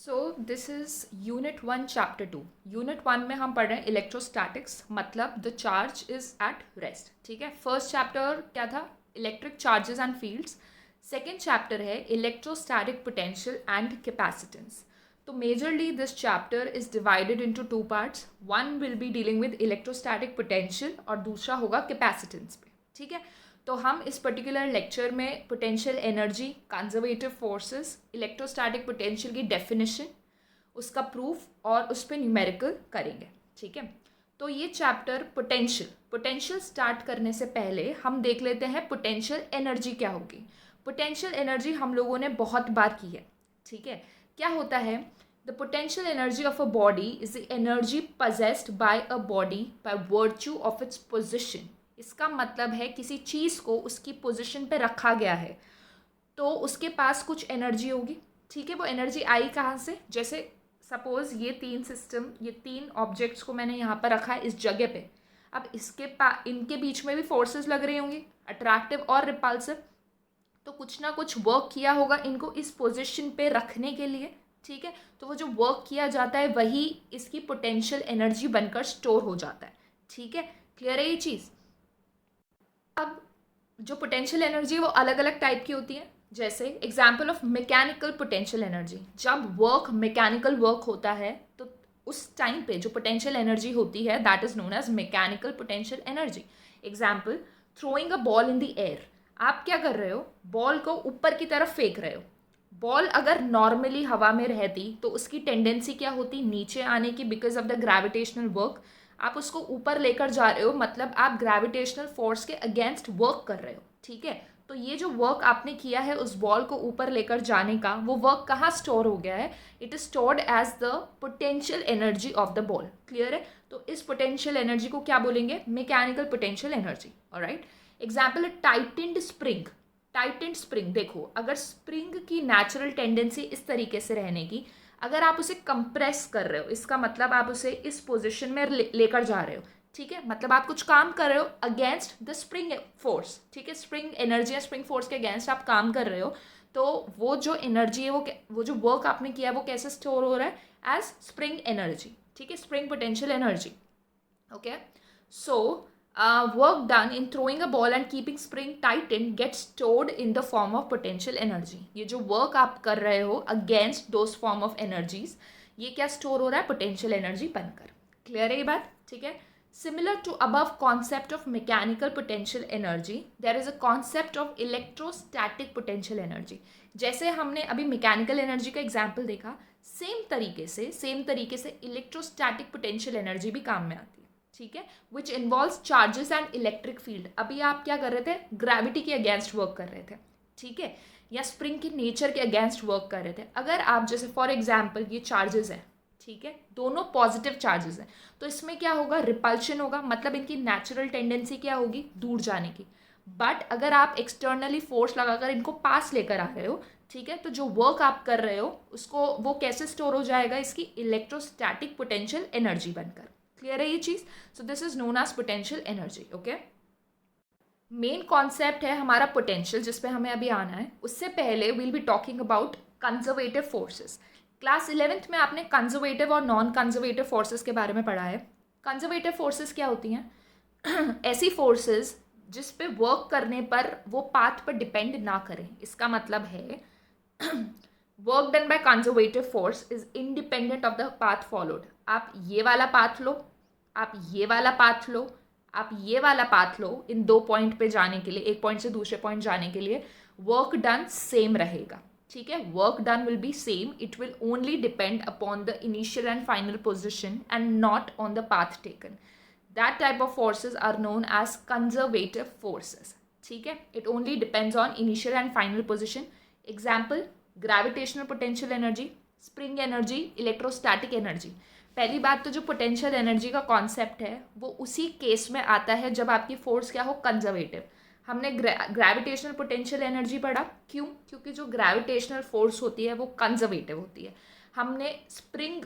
So this is unit 1 chapter 2। Unit 1 में हम पढ़ रहे हैं इलेक्ट्रोस्टैटिक्स, मतलब the charge is at rest. ठीक है, फर्स्ट चैप्टर क्या था? Electric charges and fields. Second chapter है इलेक्ट्रोस्टैटिक पोटेंशियल एंड कैपेसिटेंस। तो majorly this chapter is divided into two parts. One will be dealing with electrostatic potential और दूसरा होगा capacitance पे। ठीक है, तो हम इस पर्टिकुलर लेक्चर में potential energy, conservative forces, electrostatic potential की डेफिनेशन, उसका प्रूफ और उस पर न्यूमेरिकल करेंगे। ठीक है, तो ये चैप्टर पोटेंशियल स्टार्ट करने से पहले हम देख लेते हैं पोटेंशियल एनर्जी क्या होगी। पोटेंशियल एनर्जी हम लोगों ने बहुत बार की है। ठीक है, क्या होता है? The potential energy of a body is the energy possessed by a body by virtue of its position. इसका मतलब है किसी चीज़ को उसकी पोजीशन पे रखा गया है तो उसके पास कुछ एनर्जी होगी। ठीक है, वो एनर्जी आई कहाँ से? जैसे सपोज ये तीन ऑब्जेक्ट्स को मैंने यहाँ पर रखा है इस जगह पे। अब इनके बीच में भी फोर्सेस लग रही होंगी, अट्रैक्टिव और रिपल्सिव। तो कुछ ना कुछ वर्क किया होगा इनको इस पोजीशन पे रखने के लिए। ठीक है, तो वो जो वर्क किया जाता है वही इसकी पोटेंशियल एनर्जी बनकर स्टोर हो जाता है। ठीक है, क्लियर है ये चीज़? अब जो पोटेंशियल एनर्जी है वो अलग अलग टाइप की होती है। जैसे example of mechanical potential energy, जब मैकेनिकल वर्क होता है तो उस टाइम पे जो पोटेंशियल एनर्जी होती है that is known as mechanical potential energy. Example, throwing a ball in the air. आप क्या कर रहे हो? बॉल को ऊपर की तरफ फेंक रहे हो। बॉल अगर नॉर्मली हवा में रहती तो उसकी टेंडेंसी क्या होती? नीचे आने की, because of the gravitational work. आप उसको ऊपर लेकर जा रहे हो, मतलब आप ग्रेविटेशनल फोर्स के अगेंस्ट वर्क कर रहे हो। ठीक है, तो ये जो वर्क आपने किया है उस बॉल को ऊपर लेकर जाने का, वो वर्क कहाँ स्टोर हो गया है? It is stored as the potential energy of the ball. Clear है? तो इस पोटेंशियल एनर्जी को क्या बोलेंगे? Mechanical potential energy. Alright, example, tightened spring. Tightened spring, देखो अगर स्प्रिंग की नेचुरल टेंडेंसी इस तरीके से रहने की, अगर आप उसे कंप्रेस कर रहे हो, इसका मतलब आप उसे इस पोजीशन में लेकर जा रहे हो। ठीक है, मतलब आप कुछ काम कर रहे हो अगेंस्ट द स्प्रिंग फोर्स। ठीक है, स्प्रिंग एनर्जी या स्प्रिंग फोर्स के अगेंस्ट आप काम कर रहे हो। तो वो जो एनर्जी है वो जो वर्क आपने किया है वो कैसे स्टोर हो रहा है? As spring energy. ठीक है, spring potential energy. Okay, so work done in throwing a ball and keeping spring tightened gets stored in the form of potential energy। ये जो वर्क आप कर रहे हो against those form of energies, ये क्या स्टोर हो रहा है? पोटेंशियल एनर्जी बनकर। क्लियर है ये बात? ठीक है, similar to above concept of mechanical potential energy there is a concept of electrostatic potential energy. जैसे हमने अभी मैकेनिकल एनर्जी का एग्जाम्पल देखा, सेम तरीके से इलेक्ट्रोस्टैटिक पोटेंशियल एनर्जी भी काम में आती है। ठीक है, which involves charges and electric field. अभी आप क्या कर रहे थे? ग्रेविटी के अगेंस्ट वर्क कर रहे थे। ठीक है, या स्प्रिंग की नेचर के अगेंस्ट वर्क कर रहे थे। अगर आप जैसे फॉर एग्जाम्पल ये चार्जेस हैं, ठीक है, दोनों पॉजिटिव चार्जेस हैं, तो इसमें क्या होगा? रिपल्शन होगा, मतलब इनकी नेचुरल टेंडेंसी क्या होगी? दूर जाने की। बट अगर आप एक्सटर्नली फोर्स लगाकर इनको पास लेकर आ रहे हो, ठीक है, तो जो वर्क आप कर रहे हो उसको वो कैसे स्टोर हो जाएगा? इसकी इलेक्ट्रोस्टैटिक पोटेंशियल एनर्जी बनकर। क्लियर है ये चीज? So this is known as potential energy. Okay, main concept है हमारा पोटेंशियल, जिसपे हमें अभी आना है। उससे पहले will be talking about conservative forces. Class 11th में आपने कंजर्वेटिव और नॉन कंजर्वेटिव फोर्सेस के बारे में पढ़ा है। कंजर्वेटिव फोर्सेस क्या होती हैं? ऐसी फोर्सेस जिस पे वर्क करने पर वो पाथ पर डिपेंड ना करें। इसका मतलब है work done by conservative force is independent of the path followed. आप ये वाला पाथ लो, आप ये वाला पाथ लो, आप ये वाला पाथ लो, इन दो पॉइंट पे जाने के लिए, एक पॉइंट से दूसरे पॉइंट जाने के लिए वर्क डन सेम रहेगा। ठीक है, work done will be same, it will only depend upon the initial and final position and not on the path taken. That type of forces are known as conservative forces. ठीक है, it only depends on initial and final position. Example, gravitational potential energy, spring energy, electrostatic energy. पहली बात तो जो potential energy का concept है वो उसी केस में आता है जब आपकी फोर्स क्या हो? कंजर्वेटिव। हमने ग्रेविटेशनल पोटेंशियल एनर्जी पढ़ा, क्यों? क्योंकि जो ग्रेविटेशनल फोर्स होती है वो कंजर्वेटिव होती है। हमने स्प्रिंग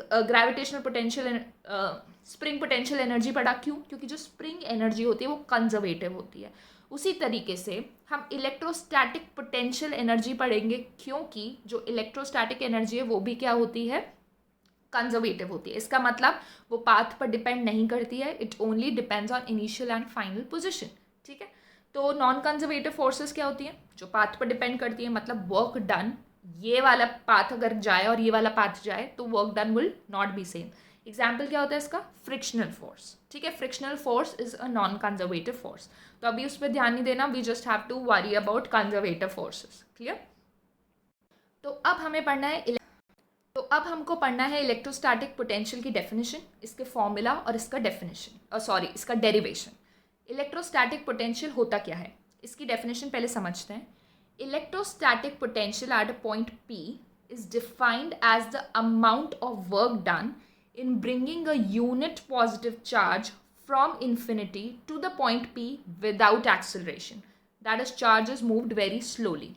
पोटेंशियल एनर्जी पढ़ा, क्यों? क्योंकि जो स्प्रिंग एनर्जी होती है वो कंजर्वेटिव होती है। उसी तरीके से हम इलेक्ट्रोस्टैटिक पोटेंशियल एनर्जी पढ़ेंगे, क्योंकि जो इलेक्ट्रोस्टैटिक एनर्जी है वो भी क्या होती है, कंजर्वेटिव होती है। इसका मतलब वो पाथ पर डिपेंड नहीं करती है, it only depends on initial and final position, ठीक है। तो नॉन कंजर्वेटिव फोर्सेस क्या होती हैं, जो पाथ पर डिपेंड करती है, मतलब वर्क डन, ये वाला पाथ अगर जाए और ये वाला पाथ जाए तो work done will not be same. Example क्या होता है इसका, फ्रिक्शनल फोर्स, ठीक है। Frictional force is a non conservative force. तो अभी उस पर ध्यान नहीं देना, we just have to worry about conservative forces, clear. तो अब हमको पढ़ना है इलेक्ट्रोस्टैटिक पोटेंशियल की डेफिनेशन, इसके फॉर्मूला और इसका इसका डेरिवेशन। इलेक्ट्रोस्टैटिक पोटेंशियल होता क्या है, इसकी डेफिनेशन पहले समझते हैं। Electrostatic potential at a point P is defined as the amount of work done in bringing a unit positive charge from infinity to the point P without acceleration. That is, charge is moved very slowly.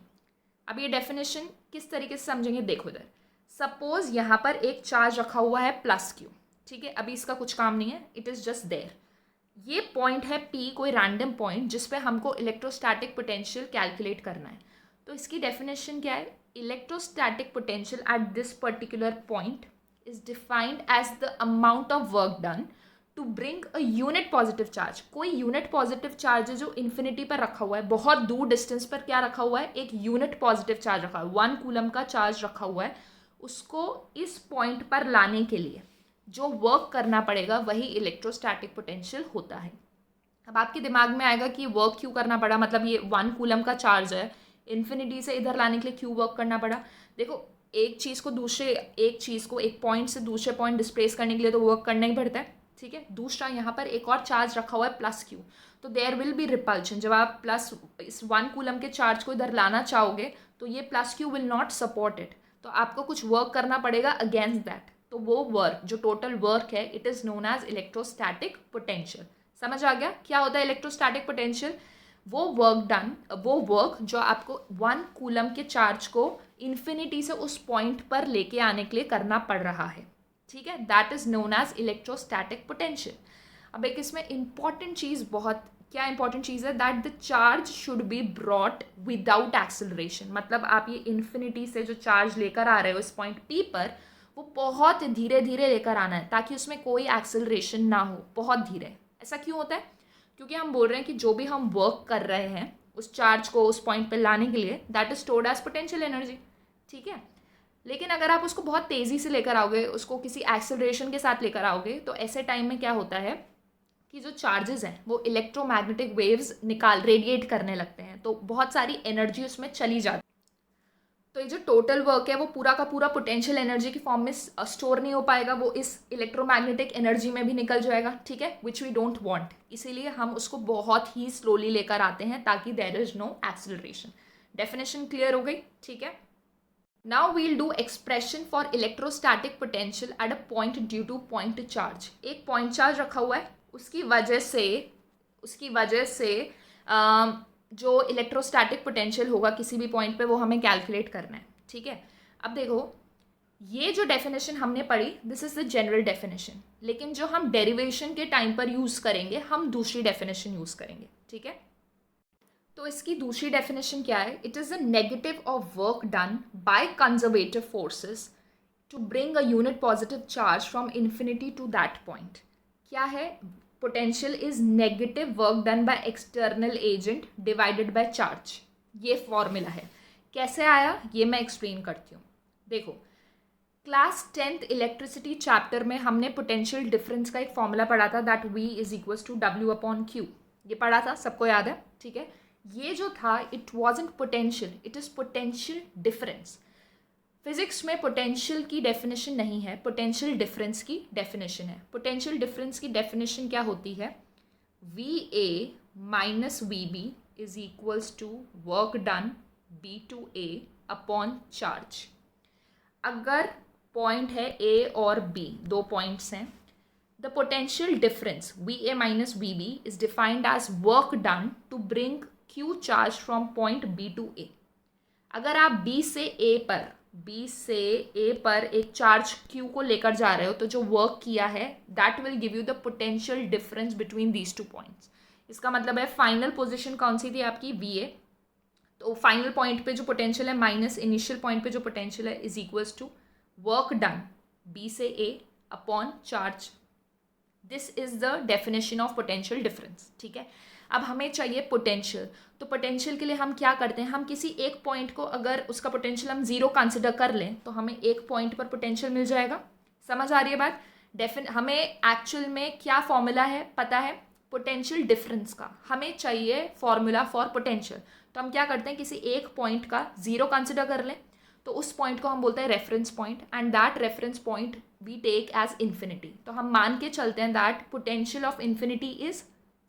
अब ये definition किस तरीके से समझेंगे, देखो इधर। Suppose यहाँ पर एक चार्ज रखा हुआ है +Q, ठीक है। अभी इसका कुछ काम नहीं है, इट इज़ जस्ट देयर। ये पॉइंट है P, कोई रैंडम पॉइंट जिस पे हमको इलेक्ट्रोस्टैटिक पोटेंशियल कैलकुलेट करना है। तो इसकी डेफिनेशन क्या है, electrostatic potential at this particular point is defined as the amount of work done to bring a unit positive charge. कोई यूनिट पॉजिटिव चार्ज है जो इन्फिनिटी पर रखा हुआ है, बहुत दूर डिस्टेंस पर क्या रखा हुआ है, एक यूनिट पॉजिटिव चार्ज रखा हुआ है, 1 कूलम का चार्ज रखा हुआ है। उसको इस पॉइंट पर लाने के लिए जो वर्क करना पड़ेगा वही इलेक्ट्रोस्टैटिक पोटेंशियल होता है। अब आपके दिमाग में आएगा कि वर्क क्यों करना पड़ा, मतलब ये 1 कूलम का चार्ज है, इन्फिनिटी से इधर लाने के लिए क्यों वर्क करना पड़ा। देखो, एक चीज़ को एक पॉइंट से दूसरे पॉइंट डिस्प्लेस करने के लिए तो वर्क करना ही पड़ता है, ठीक है। दूसरा, यहाँ पर एक और चार्ज रखा हुआ है +Q, तो देयर विल बी रिपल्शन। जब आप इस 1 कूलम के चार्ज को इधर लाना चाहोगे तो ये +Q will not support it, तो आपको कुछ वर्क करना पड़ेगा अगेंस्ट दैट। तो वो वर्क, जो टोटल वर्क है, it is known as electrostatic potential. समझ आ गया क्या होता है इलेक्ट्रोस्टैटिक पोटेंशियल, वो वर्क जो आपको 1 कूलम के चार्ज को इन्फिनिटी से उस पॉइंट पर लेके आने के लिए करना पड़ रहा है, ठीक है। That is known as electrostatic potential. अब एक इसमें इंपॉर्टेंट चीज़, बहुत क्या इंपॉर्टेंट चीज़ है, that the charge should be brought without acceleration. मतलब आप ये इन्फिनिटी से जो चार्ज लेकर आ रहे हो इस पॉइंट P पर, वो बहुत धीरे धीरे लेकर आना है ताकि उसमें कोई एक्सेलरेशन ना हो, बहुत धीरे। ऐसा क्यों होता है, क्योंकि हम बोल रहे हैं कि जो भी हम वर्क कर रहे हैं उस चार्ज को उस पॉइंट पर लाने के लिए, that is stored as potential energy, ठीक है। लेकिन अगर आप उसको बहुत तेज़ी से लेकर आओगे, उसको किसी एक्सेलरेशन के साथ लेकर आओगे, तो ऐसे टाइम में क्या होता है कि जो चार्जेस हैं वो इलेक्ट्रोमैग्नेटिक वेव्स रेडिएट करने लगते हैं, तो बहुत सारी एनर्जी उसमें चली जाती है। तो ये जो टोटल वर्क है वो पूरा का पूरा पोटेंशियल एनर्जी की फॉर्म में स्टोर नहीं हो पाएगा, वो इस इलेक्ट्रोमैग्नेटिक एनर्जी में भी निकल जाएगा, ठीक है, विच वी डोंट वांट। इसीलिए हम उसको बहुत ही स्लोली लेकर आते हैं ताकि there is no acceleration. Definition clear हो गई, ठीक है। Now we'll do expression for electrostatic potential at a point due to point charge. एक पॉइंट चार्ज रखा हुआ है, उसकी वजह से जो इलेक्ट्रोस्टैटिक पोटेंशियल होगा किसी भी पॉइंट पे वो हमें कैलकुलेट करना है, ठीक है। अब देखो, ये जो डेफिनेशन हमने पढ़ी, this is the general definition, लेकिन जो हम डेरिवेशन के टाइम पर यूज़ करेंगे, हम दूसरी डेफिनेशन यूज़ करेंगे, ठीक है। तो इसकी दूसरी डेफिनेशन क्या है, it is the negative of work done by conservative forces to bring a unit positive charge from infinity to that point. क्या है, potential is negative work done by external agent divided by charge. ये formula है, कैसे आया ये मैं explain करती हूँ। देखो, क्लास 10th इलेक्ट्रिसिटी चैप्टर में हमने पोटेंशियल डिफरेंस का एक फॉर्मूला पढ़ा था, that V is equals to W/Q। ये पढ़ा था, सबको याद है, ठीक है। ये जो था, it wasn't potential, it is potential difference. Physics में पोटेंशियल की डेफिनेशन नहीं है, पोटेंशियल डिफरेंस की डेफिनेशन है। पोटेंशियल डिफरेंस की डेफिनेशन क्या होती है, VA minus VB is equals to work done B/A upon charge. अगर पॉइंट है A और B, दो पॉइंट्स हैं, the potential difference VA minus VB is defined as work done to bring Q charge from point B to A। अगर आप B से A पर एक चार्ज Q को लेकर जा रहे हो, तो जो वर्क किया है that will give you the potential difference between these two points. इसका मतलब है फाइनल पोजीशन कौन सी थी आपकी, वी ए। तो फाइनल पॉइंट पे जो पोटेंशियल है माइनस इनिशियल पॉइंट पे जो पोटेंशियल है is equals to work done B से A upon charge. This is the definition of potential difference, ठीक है। अब हमें चाहिए पोटेंशियल, तो पोटेंशियल के लिए हम क्या करते हैं, हम किसी एक पॉइंट को अगर उसका पोटेंशियल हम जीरो कंसिडर कर लें तो हमें एक पॉइंट पर पोटेंशियल मिल जाएगा। समझ आ रही है बात। हमें एक्चुअल में क्या फॉर्मूला है पता है, पोटेंशियल डिफरेंस का हमें चाहिए फॉर्मूला फॉर पोटेंशियल। तो हम क्या करते हैं, किसी एक पॉइंट का जीरो कंसिडर कर लें तो उस पॉइंट को हम बोलते हैं reference point, and that reference point we take as infinity. तो हम मान के चलते हैं that potential of infinity is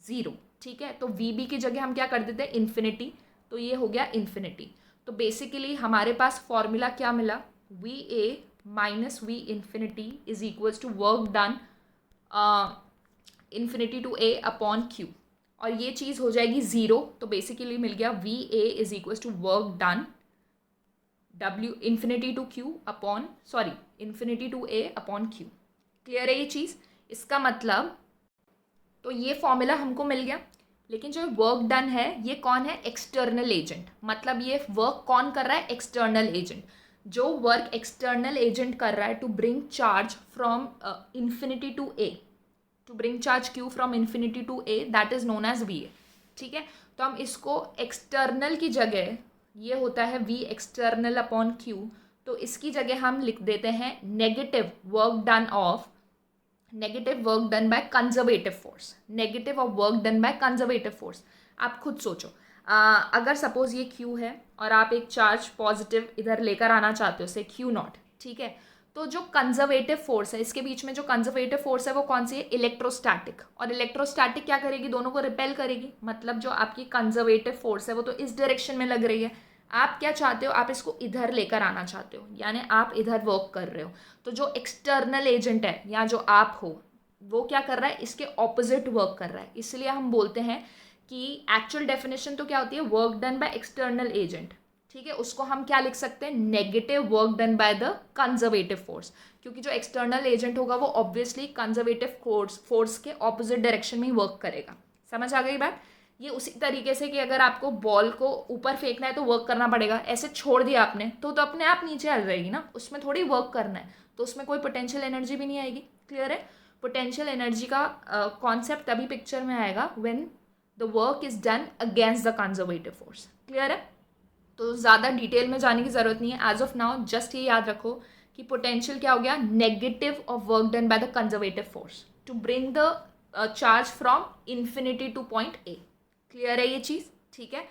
zero, ठीक है। तो वी बी की जगह हम क्या कर देते हैं, इन्फिनिटी, तो ये हो गया इन्फिनिटी। तो बेसिकली हमारे पास फॉर्मूला क्या मिला, V A minus V infinity is equals to work done infinity to A upon Q, और ये चीज़ हो जाएगी ज़ीरो। तो बेसिकली मिल गया V A is equals to work done W infinity to Q upon infinity to A upon Q. Clear है ये चीज़। इसका मतलब तो ये फॉर्मूला हमको मिल गया, लेकिन जो वर्क डन है ये कौन है, एक्सटर्नल एजेंट। मतलब ये वर्क कौन कर रहा है, एक्सटर्नल एजेंट। जो वर्क एक्सटर्नल एजेंट कर रहा है to bring charge from infinity to A, to bring charge Q from infinity to A, that is known as V A, ठीक है। तो हम इसको एक्सटर्नल की जगह, ये होता है वी एक्सटर्नल अपॉन क्यू, तो इसकी जगह हम लिख देते हैं negative work done of negative work done by conservative force, negative of work done by conservative force. आप खुद सोचो, अगर सपोज ये Q है और आप एक चार्ज पॉजिटिव इधर लेकर आना चाहते हो, से Q नॉट, ठीक है। तो जो कंजर्वेटिव फोर्स है, इसके बीच में जो कंजर्वेटिव फोर्स है वो कौन सी है, इलेक्ट्रोस्टैटिक। और इलेक्ट्रोस्टैटिक क्या करेगी, दोनों को रिपेल करेगी। मतलब जो आपकी कंजर्वेटिव फोर्स है वो तो इस डायरेक्शन में लग रही है, आप क्या चाहते हो, आप इसको इधर लेकर आना चाहते हो, यानी आप इधर वर्क कर रहे हो। तो जो एक्सटर्नल एजेंट है या जो आप हो, वो क्या कर रहा है, इसके ऑपोजिट वर्क कर रहा है। इसलिए हम बोलते हैं कि एक्चुअल डेफिनेशन तो क्या होती है, work done by external agent, ठीक है। उसको हम क्या लिख सकते हैं, negative work done by the conservative force, क्योंकि जो एक्सटर्नल एजेंट होगा वो ऑब्वियसली कंजर्वेटिव फोर्स के ऑपोजिट डायरेक्शन में ही वर्क करेगा। समझ आ गई बात। ये उसी तरीके से कि अगर आपको बॉल को ऊपर फेंकना है तो वर्क करना पड़ेगा, ऐसे छोड़ दिया आपने तो अपने आप नीचे आ जाएगी ना, उसमें थोड़ी वर्क करना है, तो उसमें कोई पोटेंशियल एनर्जी भी नहीं आएगी। क्लियर है। पोटेंशियल एनर्जी का कॉन्सेप्ट तभी पिक्चर में आएगा when the work is done against the conservative force. Clear है। तो ज़्यादा डिटेल में जाने की ज़रूरत नहीं है, एज ऑफ नाउ जस्ट ये याद रखो कि पोटेंशियल क्या हो गया, negative of work done by the conservative force to bring the charge from infinity to point A. Clear है ये चीज़, ठीक है।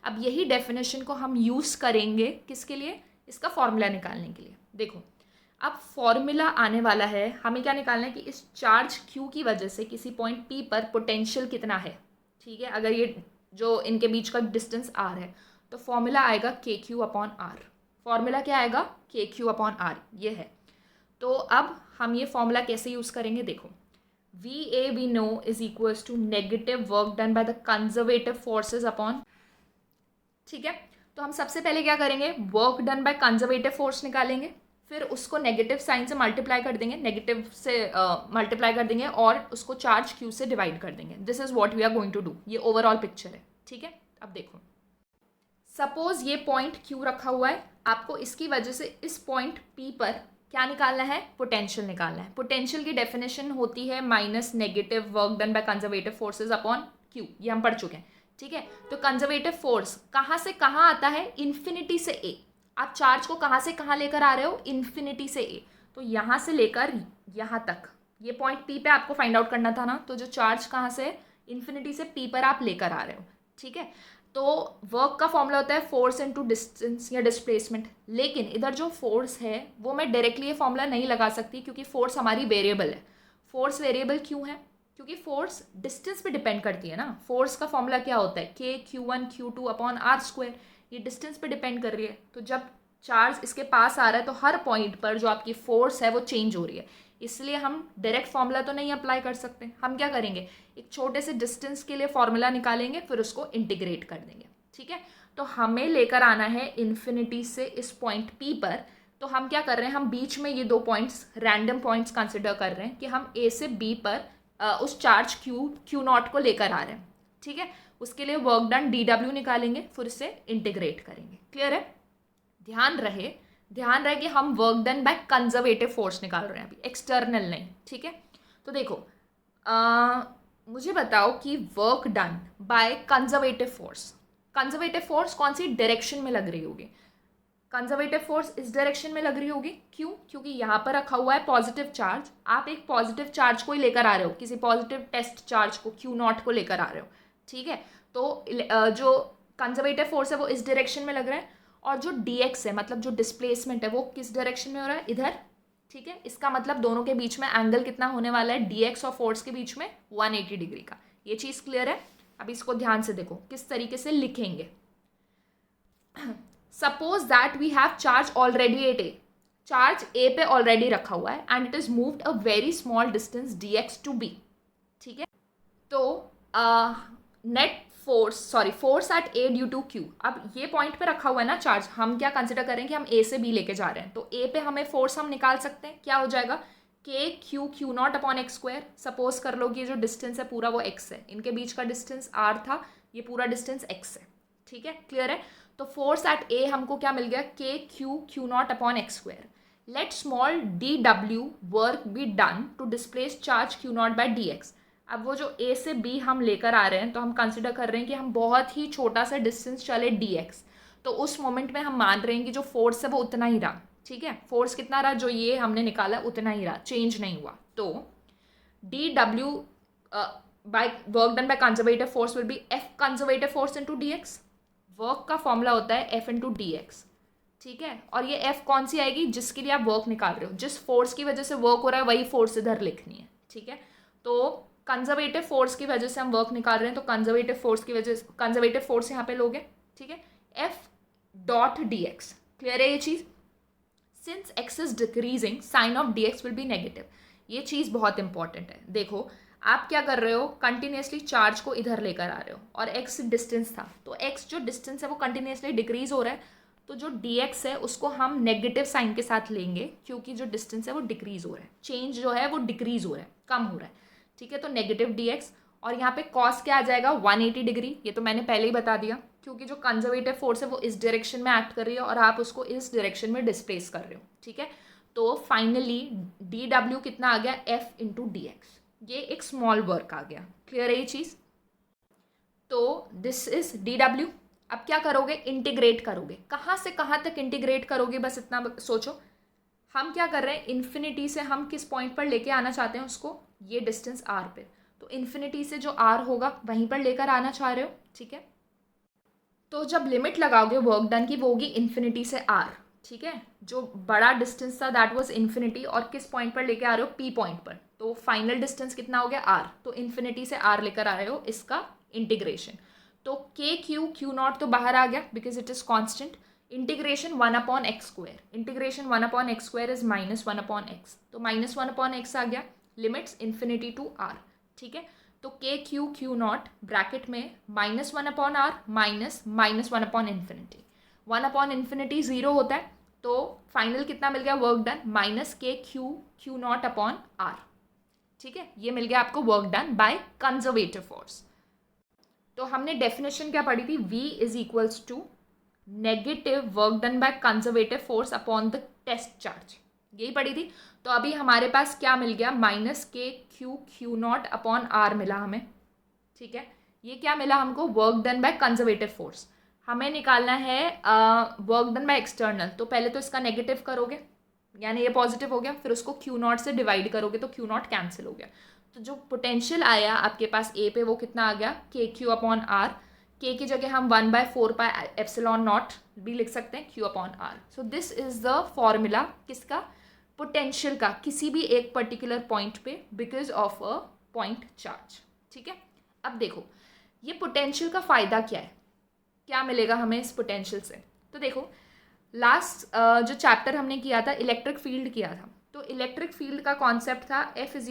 अब यही डेफिनेशन को हम यूज़ करेंगे किसके लिए, इसका फॉर्मूला निकालने के लिए। देखो अब फॉर्मूला आने वाला है, हमें क्या निकालना है कि इस चार्ज Q की वजह से किसी पॉइंट P पर पोटेंशियल कितना है, ठीक है। अगर ये जो इनके बीच का डिस्टेंस R है तो फॉर्मूला आएगा KQ अपॉन R। फॉर्मूला क्या आएगा, KQ अपॉन R, ये है। तो अब हम ये फॉर्मूला कैसे यूज़ करेंगे, देखो VA we know is equals to negative work done by the conservative forces upon, ठीक है। तो हम सबसे पहले क्या करेंगे, work done by conservative force निकालेंगे, फिर उसको नेगेटिव साइन से मल्टीप्लाई कर देंगे, नेगेटिव से मल्टीप्लाई कर देंगे और उसको चार्ज Q से डिवाइड कर देंगे। This is what we are going to do. ये ओवरऑल पिक्चर है, ठीक है। अब देखो सपोज ये पॉइंट Q रखा हुआ है, आपको इसकी वजह से इस पॉइंट P पर क्या निकालना है, पोटेंशियल निकालना है। पोटेंशियल की डेफिनेशन होती है minus negative work done by conservative forces upon Q, ये हम पढ़ चुके हैं, ठीक है। तो कंजर्वेटिव फोर्स कहाँ से कहाँ आता है, इन्फिनिटी से ए। आप चार्ज को कहाँ से कहाँ लेकर आ रहे हो, इन्फिनिटी से ए। तो यहाँ से लेकर यहाँ तक, ये पॉइंट P पे आपको फाइंड आउट करना था ना, तो जो चार्ज कहाँ से, इन्फिनिटी से P पर आप लेकर आ रहे हो, ठीक है। तो वर्क का फॉर्मूला होता है फोर्स इनटू डिस्टेंस या डिस्प्लेसमेंट, लेकिन इधर जो फोर्स है वो मैं डायरेक्टली ये फॉर्मूला नहीं लगा सकती क्योंकि फोर्स हमारी वेरिएबल है। फोर्स वेरिएबल क्यों है, क्योंकि फोर्स डिस्टेंस पे डिपेंड करती है ना। फोर्स का फॉर्मूला क्या होता है, KQ1 Q2 अपॉन R², ये डिस्टेंस पे डिपेंड कर रही है। तो जब चार्ज इसके पास आ रहा है तो हर पॉइंट पर जो आपकी फोर्स है वो चेंज हो रही है, इसलिए हम डायरेक्ट फॉर्मूला तो नहीं अप्लाई कर सकते। हम क्या करेंगे, एक छोटे से डिस्टेंस के लिए फॉर्मूला निकालेंगे, फिर उसको इंटीग्रेट कर देंगे, ठीक है। तो हमें लेकर आना है इन्फिनिटी से इस पॉइंट P पर। तो हम क्या कर रहे हैं, हम बीच में ये दो पॉइंट्स रैंडम पॉइंट्स कंसिडर कर रहे हैं कि हम A से B पर उस चार्ज Q नॉट को लेकर आ रहे हैं, ठीक है। उसके लिए वर्क डन DW निकालेंगे, फिर इससे इंटीग्रेट करेंगे। क्लियर है? ध्यान रहे कि हम work done by conservative force निकाल रहे हैं अभी, एक्सटर्नल नहीं। ठीक है, तो देखो मुझे बताओ कि work done by conservative force कौन सी डायरेक्शन में लग रही होगी? कंजर्वेटिव फोर्स इस डायरेक्शन में लग रही होगी। क्यों? क्योंकि यहाँ पर रखा हुआ है पॉजिटिव चार्ज, आप एक पॉजिटिव चार्ज को ही लेकर आ रहे हो, किसी पॉजिटिव टेस्ट चार्ज को Q0 को लेकर आ रहे हो। ठीक है, तो जो कंजर्वेटिव फोर्स है वो इस डायरेक्शन में लग रहा है, और जो dx है मतलब जो डिस्प्लेसमेंट है वो किस डायरेक्शन में हो रहा है? इधर। ठीक है, इसका मतलब दोनों के बीच में एंगल कितना होने वाला है? dx और फोर्स के बीच में 180 डिग्री का। ये चीज़ क्लियर है? अब इसको ध्यान से देखो किस तरीके से लिखेंगे। Suppose that we have charge already at A, charge A पे ऑलरेडी रखा हुआ है and it is moved a very small distance dx to b। ठीक है, तो net force at A due to Q. अब ये पॉइंट पे रखा हुआ है ना चार्ज, हम क्या कंसिडर करें कि हम ए से बी लेके जा रहे हैं, तो ए पे हमें फोर्स हम निकाल सकते हैं। क्या हो जाएगा? Q0 upon x square. Suppose कर लो कि ये जो डिस्टेंस है पूरा वो x है, इनके बीच का डिस्टेंस r था, ये पूरा डिस्टेंस x है। ठीक है, क्लियर है? तो फोर्स एट ए हमको क्या मिल गया? Q0 upon x square. Let small dw work be done to displace charge Q0 by dx। अब वो जो ए से बी हम लेकर आ रहे हैं, तो हम कंसिडर कर रहे हैं कि हम बहुत ही छोटा सा डिस्टेंस चले dx, तो उस मोमेंट में हम मान रहे हैं कि जो फोर्स है वो उतना ही रहा। ठीक है, फोर्स कितना रहा? जो ये हमने निकाला उतना ही रहा, चेंज नहीं हुआ। तो dw by work done by conservative force will be F conservative force into dx। Work का फॉर्मूला होता है F इंटू dx। ठीक है, और ये F कौन सी आएगी? जिसके लिए आप वर्क निकाल रहे हो, जिस फोर्स की वजह से वर्क हो रहा है वही फोर्स इधर लिखनी है। ठीक है, तो कंजर्वेटिव फोर्स की वजह से हम वर्क निकाल रहे हैं, तो कंजर्वेटिव फोर्स यहाँ पे लोगे। ठीक है, F डॉट dx। क्लियर है ये चीज़? Since x is decreasing sign of dx will be negative. ये चीज़ बहुत इंपॉर्टेंट है। देखो आप क्या कर रहे हो, कंटिन्यूसली चार्ज को इधर लेकर आ रहे हो और x डिस्टेंस था, तो x जो डिस्टेंस है वो कंटिन्यूसली डिक्रीज हो रहा है, तो जो dx है उसको हम नेगेटिव साइन के साथ लेंगे, क्योंकि जो डिस्टेंस है वो डिक्रीज हो रहा है, चेंज जो है वो डिक्रीज हो रहा है, कम हो रहा है। ठीक है, तो नेगेटिव dx, और यहाँ पे कॉस क्या आ जाएगा? 180 डिग्री। ये तो मैंने पहले ही बता दिया, क्योंकि जो कंजर्वेटिव फोर्स है वो इस डायरेक्शन में एक्ट कर रही है और आप उसको इस डायरेक्शन में डिस्प्लेस कर रहे हो। ठीक है, तो फाइनली dw कितना आ गया? F into dx। ये एक स्मॉल वर्क आ गया। क्लियर है ये चीज़? तो दिस इज dw। अब क्या करोगे? इंटीग्रेट करोगे। कहाँ से कहाँ तक इंटीग्रेट करोगे? बस इतना सोचो। हम क्या कर रहे हैं, इन्फिनिटी से हम किस पॉइंट पर लेके आना चाहते हैं उसको? ये डिस्टेंस r पे, तो इन्फिनिटी से जो r होगा वहीं पर लेकर आना चाह रहे हो। ठीक है, तो जब लिमिट लगाओगे वर्क डन की वो होगी इन्फिनिटी से r। ठीक है, जो बड़ा डिस्टेंस था दैट वाज इन्फिनिटी, और किस पॉइंट पर लेके आ रहे हो? P पॉइंट पर, तो फाइनल डिस्टेंस कितना हो गया? r, तो इन्फिनिटी से r लेकर आ रहे हो, इसका इंटीग्रेशन। तो Q0 तो बाहर आ गया because it is constant. Integration 1 upon x square, integration 1 upon x square is -1 upon x, तो -1 अपॉन एक्स आ गया। Limits infinity to r। ठीक है, तो Q0 ब्रैकेट में -1 upon r minus -1 upon infinity, 1 upon infinity 0 होता है, तो फाइनल कितना मिल गया work done? Minus Q0 upon r। ठीक है, ये मिल गया आपको work done by conservative force. तो हमने डेफिनेशन क्या पढ़ी थी? V is equals to negative work done by conservative force upon the test charge, यही पढ़ी थी। तो अभी हमारे पास क्या मिल गया? माइनस Q0 अपॉन r मिला हमें। ठीक है, ये क्या मिला हमको? Work done by conservative force. हमें निकालना है वर्क डन बाय एक्सटर्नल, तो पहले तो इसका नेगेटिव करोगे, यानी ये पॉजिटिव हो गया, फिर उसको Q0 से डिवाइड करोगे तो Q0 कैंसिल हो गया। तो जो पोटेंशियल आया आपके पास ए पे वो कितना आ गया? KQ upon r। के की जगह हम 1/4πε0 भी लिख सकते हैं, Q upon r। So this is the formula किसका? पोटेंशियल का, किसी भी एक पर्टिकुलर पॉइंट पे because of a point charge. ठीक है, अब देखो ये पोटेंशियल का फ़ायदा क्या है, क्या मिलेगा हमें इस पोटेंशियल से? तो देखो लास्ट जो चैप्टर हमने किया था इलेक्ट्रिक फील्ड किया था, तो इलेक्ट्रिक फील्ड का कॉन्सेप्ट था E is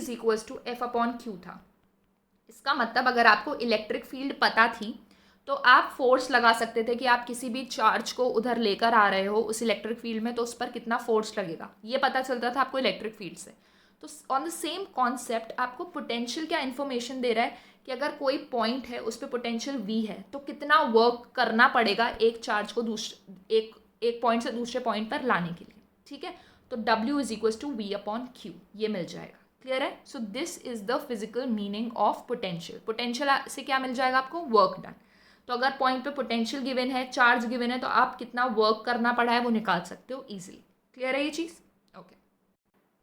equals to F upon Q था। इसका मतलब अगर आपको इलेक्ट्रिक फील्ड पता थी तो आप फोर्स लगा सकते थे कि आप किसी भी चार्ज को उधर लेकर आ रहे हो उस इलेक्ट्रिक फील्ड में, तो उस पर कितना फोर्स लगेगा, ये पता चलता था आपको इलेक्ट्रिक फील्ड से। तो ऑन द सेम कॉन्सेप्ट आपको पोटेंशियल क्या इन्फॉर्मेशन दे रहा है कि अगर कोई पॉइंट है उस पर पोटेंशियल v है तो कितना वर्क करना पड़ेगा एक चार्ज को एक पॉइंट से दूसरे पॉइंट पर लाने के लिए, ठीक है। तो W is equal to V upon Q, ये मिल जाएगा। क्लियर है? So this is the physical meaning of potential. Potential से क्या मिल जाएगा आपको? Work done. तो अगर पॉइंट पे पोटेंशियल गिवन है, चार्ज गिवन है, तो आप कितना वर्क करना पड़ा है वो निकाल सकते हो इजीली। क्लियर है ये चीज़? Okay.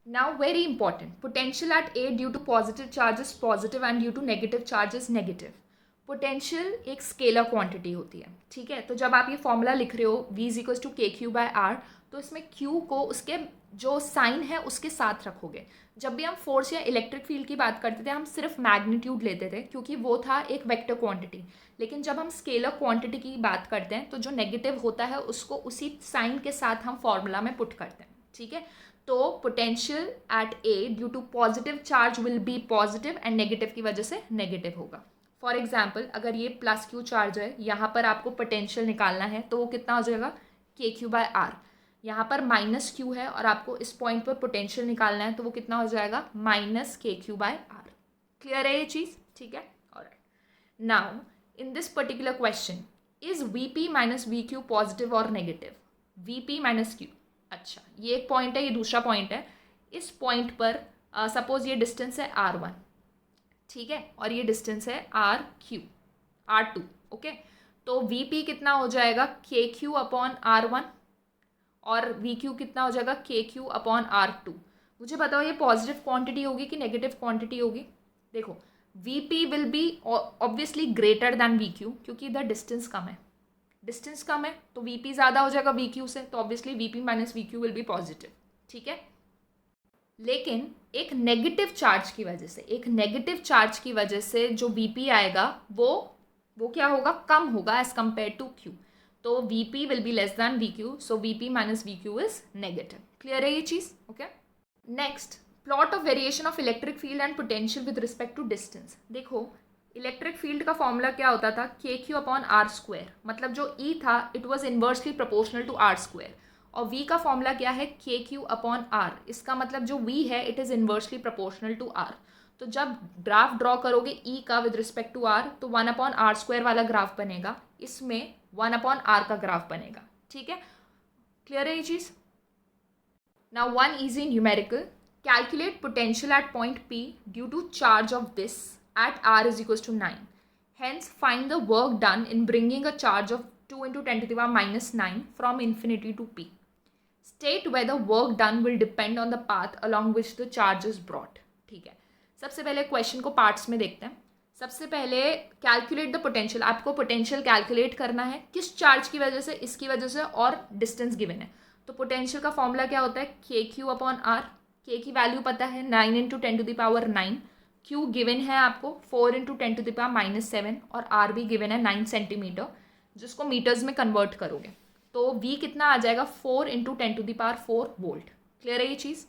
Now very important, potential at A due to positive charge is positive and due to negative charge is negative. Potential एक स्केलर क्वांटिटी होती है, ठीक है। तो जब आप ये फॉर्मूला लिख रहे हो V is equal to KQ/R, तो इसमें Q को उसके जो साइन है उसके साथ रखोगे। जब भी हम फोर्स या इलेक्ट्रिक फील्ड की बात करते थे हम सिर्फ मैग्नीट्यूड लेते थे क्योंकि वो था एक वेक्टर क्वांटिटी, लेकिन जब हम स्केलर क्वांटिटी की बात करते हैं तो जो नेगेटिव होता है उसको उसी साइन के साथ हम फॉर्मूला में पुट करते हैं, ठीक है। तो potential at A due to positive charge will be positive and negative की वजह से नेगेटिव होगा। फॉर एग्जाम्पल अगर ये +Q चार्ज है, यहाँ पर आपको पोटेंशियल निकालना है तो वो कितना हो जाएगा? KQ/R। यहाँ पर -Q है और आपको इस पॉइंट पर पोटेंशियल निकालना है तो वो कितना हो जाएगा? -KQ/R। क्लियर है ये चीज़? ठीक है, alright. Now in this particular question is VP - VQ positive और नेगेटिव? VP - Q, अच्छा ये एक पॉइंट है, ये दूसरा पॉइंट है। इस पॉइंट पर सपोज ये डिस्टेंस है R1, ठीक है, और ये डिस्टेंस है R2, ओके। तो VP कितना हो जाएगा? KQ/R1 और VQ कितना हो जाएगा? KQ/R2। मुझे बताओ ये पॉजिटिव क्वांटिटी होगी कि नेगेटिव क्वांटिटी होगी? देखो VP will B obviously greater than VQ क्योंकि इधर डिस्टेंस कम है, डिस्टेंस कम है तो VP ज़्यादा हो जाएगा VQ से, तो obviously VP - VQ will be positive, ठीक है। लेकिन एक नेगेटिव चार्ज की वजह से जो VP आएगा वो क्या होगा? कम होगा एज कम्पेयर टू Q। तो VP will be less than VQ, so VP - VQ is negative. Clear है ये चीज़? Okay. Next, plot of variation of electric field and potential with respect to distance. देखो इलेक्ट्रिक फील्ड का formula क्या होता था? KQ/R², मतलब जो E था it was inversely proportional to R², और V का फॉर्मूला क्या है? KQ/R। इसका मतलब जो V है it is inversely proportional to R। तो जब ग्राफ ड्रॉ करोगे E का विद रिस्पेक्ट टू R तो 1/R² वाला ग्राफ बनेगा, इसमें 1/R का ग्राफ बनेगा, ठीक है। क्लियर है ये चीज़? Now one easy numerical, calculate potential at point P due to charge of this at R is equals to 9. Hence, find the work done in bringing a charge of 2 × 10⁻⁹ from infinity to P. State whether work done will depend on the path along which the charge is brought. ठीक है, सबसे पहले question को parts में देखते हैं। सबसे पहले कैलकुलेट द पोटेंशियल, आपको पोटेंशियल कैलकुलेट करना है किस चार्ज की वजह से? इसकी वजह से, और डिस्टेंस गिवन है। तो पोटेंशियल का फॉर्मूला क्या होता है? KQ/R। K की वैल्यू पता है 9 × 10⁻⁹, Q गिवन है आपको 4 × 10⁻⁷, और R भी गिवन है 9 सेंटीमीटर, जिसको मीटर्स में कन्वर्ट करोगे तो V कितना आ जाएगा? 4 × 10⁴ वोल्ट। क्लियर है ये चीज़?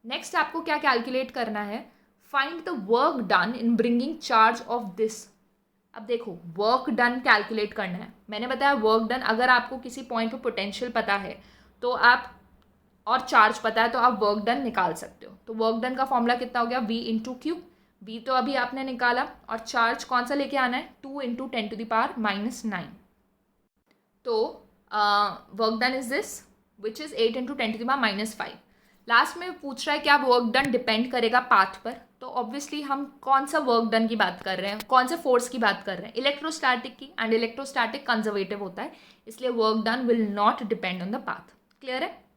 नेक्स्ट आपको क्या कैलकुलेट करना है? Find the work done in bringing charge of this. अब देखो वर्क डन कैलकुलेट करना है, मैंने बताया वर्क डन, अगर आपको किसी पॉइंट पर पोटेंशियल पता है तो आप, और चार्ज पता है तो आप वर्क डन निकाल सकते हो। तो वर्क डन का फॉर्मूला कितना हो गया? V × Q। V तो अभी आपने निकाला, और चार्ज कौन सा लेके आना है? 2 × 10⁻⁹। तो work done is this which is 8 × 10⁻⁵। Last में पूछ रहा है क्या वर्क डन डिपेंड करेगा पाथ पर? तो ऑब्वियसली हम कौन सा वर्क डन की बात कर रहे हैं, कौन से फोर्स की बात कर रहे हैं? इलेक्ट्रोस्टैटिक की, एंड इलेक्ट्रोस्टैटिक कंजर्वेटिव होता है, इसलिए work done will not depend on the path. Clear है?